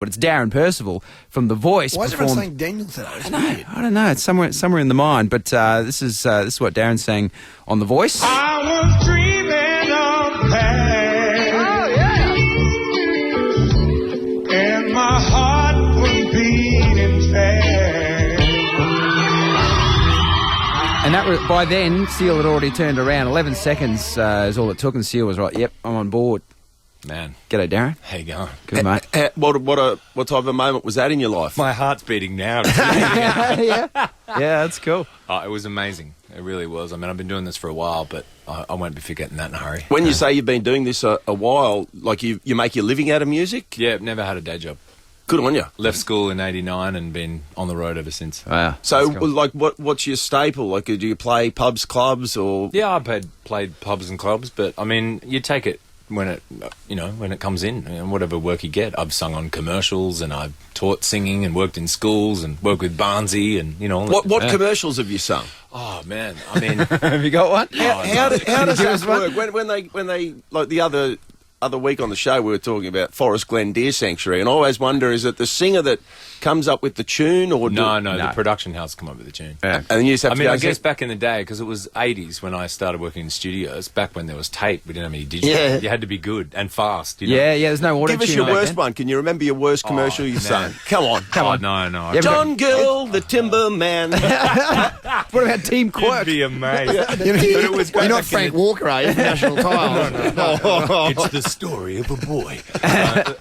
But it's Darren Percival from The Voice. Why is everyone saying Daniel today? It's weird. I don't know. It's somewhere in the mind. But this is what Darren's saying on The Voice. I was dreaming of past. Oh, yeah. And my heart was beating fast. And that by then, Seal had already turned around. 11 seconds is all it took, and Seal was right. Yep, I'm on board. Man. G'day, Darren. How you going? Good, mate. What type of a moment was that in your life? My heart's beating now. Yeah, that's cool. It was amazing. It really was. I mean, I've been doing this for a while, but I won't be forgetting that in a hurry. When you say you've been doing this a while, like you make your living out of music? Yeah, never had a day job. Good on you. Left school in '89 and been on the road ever since. Wow. So, Cool. like, what's your staple? Like, do you play pubs, clubs, or...? Yeah, I played pubs and clubs, but, I mean, you take it when it comes in, and whatever work you get. I've sung on commercials, and I've taught singing and worked in schools and worked with Barnsey and, all that. What commercials have you sung? Oh, man. I mean... Have you got one? How does that one? work? When they like the other week on the show, we were talking about Forest Glen Deer Sanctuary, and I always wonder, is it the singer that comes up with the tune, or No, the production house come up with the tune. Yeah. And you just have to go I guess back in the day, because it was 80s when I started working in studios, back when there was tape, we didn't have any digital. Yeah. You had to be good and fast. Yeah, there's no auto Give us your worst one. Can you remember your worst commercial you man. sang? Come on. No. Yeah, John Gill, the Timber Man. What about Team Quirk? It'd be amazing. But it was You're not Frank Walker, are you? National Tile. It's the story of a boy.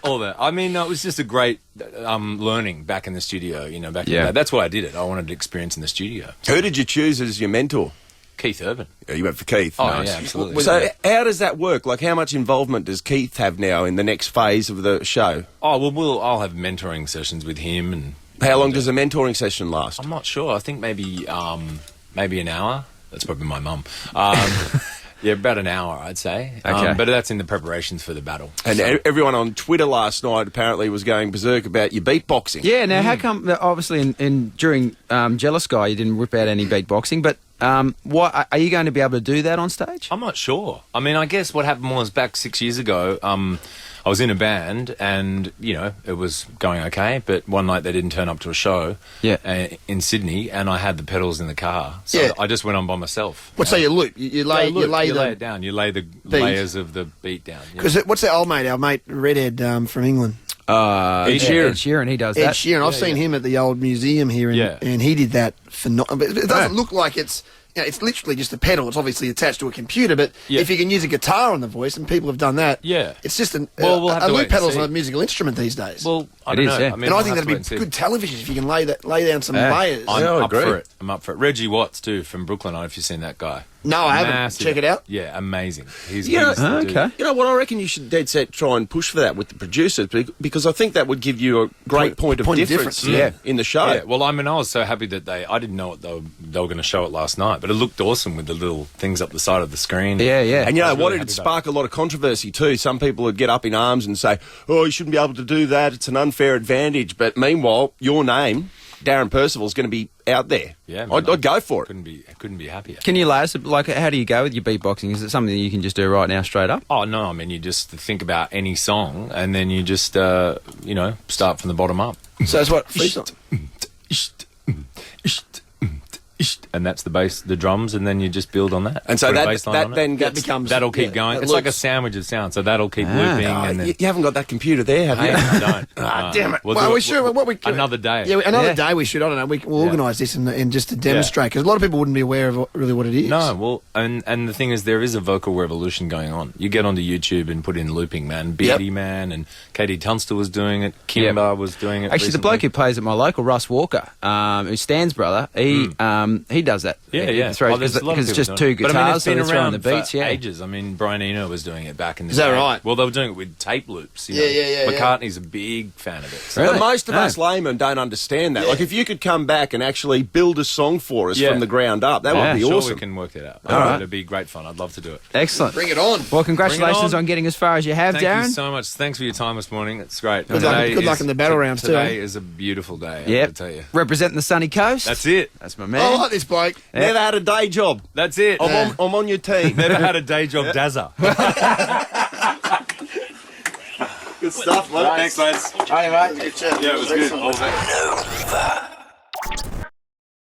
All that. I mean, it was just a great learning back in the studio, back in the day. That's why I did it. I wanted to experience in the studio. Who did you choose as your mentor? Keith Urban. Yeah, you went for Keith. Oh, Nice. yeah, absolutely. So how does that work? Like, how much involvement does Keith have now in the next phase of the show? Oh, well, I'll have mentoring sessions with him. And How long does a mentoring session last? I'm not sure. I think maybe an hour. That's probably my mum. Yeah, about an hour, I'd say. Okay. But that's in the preparations for the battle. And everyone on Twitter last night apparently was going berserk about your beatboxing. Yeah, now how come, obviously during Jealous Guy you didn't rip out any beatboxing, but what are you going to be able to do that on stage? I'm not sure. I mean, I guess what happened was back 6 years ago, I was in a band and, it was going okay, but one night they didn't turn up to a show in Sydney and I had the pedals in the car. So I just went on by myself. So you loop? You lay it down. You lay the layers of the beat down. Because what's that old mate, our mate Redhead from England? Ed Sheeran, he does that. Ed Sheeran. I've seen him at the old museum here, and he did that. It doesn't look like it's... it's literally just a pedal. It's obviously attached to a computer, but if you can use a guitar on the voice, and people have done that, it's just we'll have a to loop wait pedal's and see. a musical instrument these days. Well, I don't know. Yeah. I mean, and I we'll think have that'd to be wait and see. good television if you can lay down some layers. I'm I up agree. for it. I'm up for it. Reggie Watts, too, from Brooklyn. I don't know if you've seen that guy. No, I haven't. Massive. Check it out. Yeah, amazing. He's okay. You know what? I reckon you should dead set try and push for that with the producers because I think that would give you a great point of difference. In the show. Yeah, well, I mean, I was so happy that I didn't know what they were going to show it last night, but it looked awesome with the little things up the side of the screen. Yeah. And you know what? really It'd happy spark a lot of controversy too. Some people would get up in arms and say, "Oh, you shouldn't be able to do that. It's an unfair advantage." But meanwhile, your name, Darren Percival, is going to be out there. Yeah, man, I'd go for it. Couldn't be happier. Can you lay us, how do you go with your beatboxing? Is it something that you can just do right now straight up? Oh, no, I mean, you just think about any song and then you just, start from the bottom up. So it's what? Freestyle? And that's the bass, the drums, and then you just build on that. And so Put a that bass line on it. then That becomes... That'll keep going. that It's like a loops. sandwich of sound, so that'll keep looping. And then... You haven't got that computer there, have you? I don't. Damn it. We'll Well, do we it should... What we could, another day. Yeah, another day we should. I don't know. We'll organise this and just to demonstrate, because a lot of people wouldn't be aware of really what it is. No, well, and the thing is, there is a vocal revolution going on. You get onto YouTube and put in looping, man. Beatty Man and Katie Tunstall was doing it. Kimber was doing it. Actually, the bloke who plays at my local, Russ Walker, who's Stan's brother, he does that. Yeah. Because it's just two guitars, so been they're throwing around the beats. for ages. I mean, Brian Eno was doing it back in the Is that day. right? Well, they were doing it with tape loops. Yeah. McCartney's a big fan of it. So. Really? But most of us laymen don't understand that. Like, if you could come back and actually build a song for us from the ground up, that would be sure awesome. we can work that out. All right. It'd be great fun. I'd love to do it. Excellent. Bring it on. Well, congratulations on. on getting as far as you have, Thank Darren. you so much. Thanks for your time this morning. It's great. Good luck in the battle rounds too. Today is a beautiful day, I Yep. have to tell you. Representing the sunny coast. That's it. That's my man. I like this bloke. Never had a day job. That's it. I'm on your team. Never had a day job dazzer. Good Good stuff, mate. Thanks, lads. Hey, mate. Yeah, it was good. All day. Nova.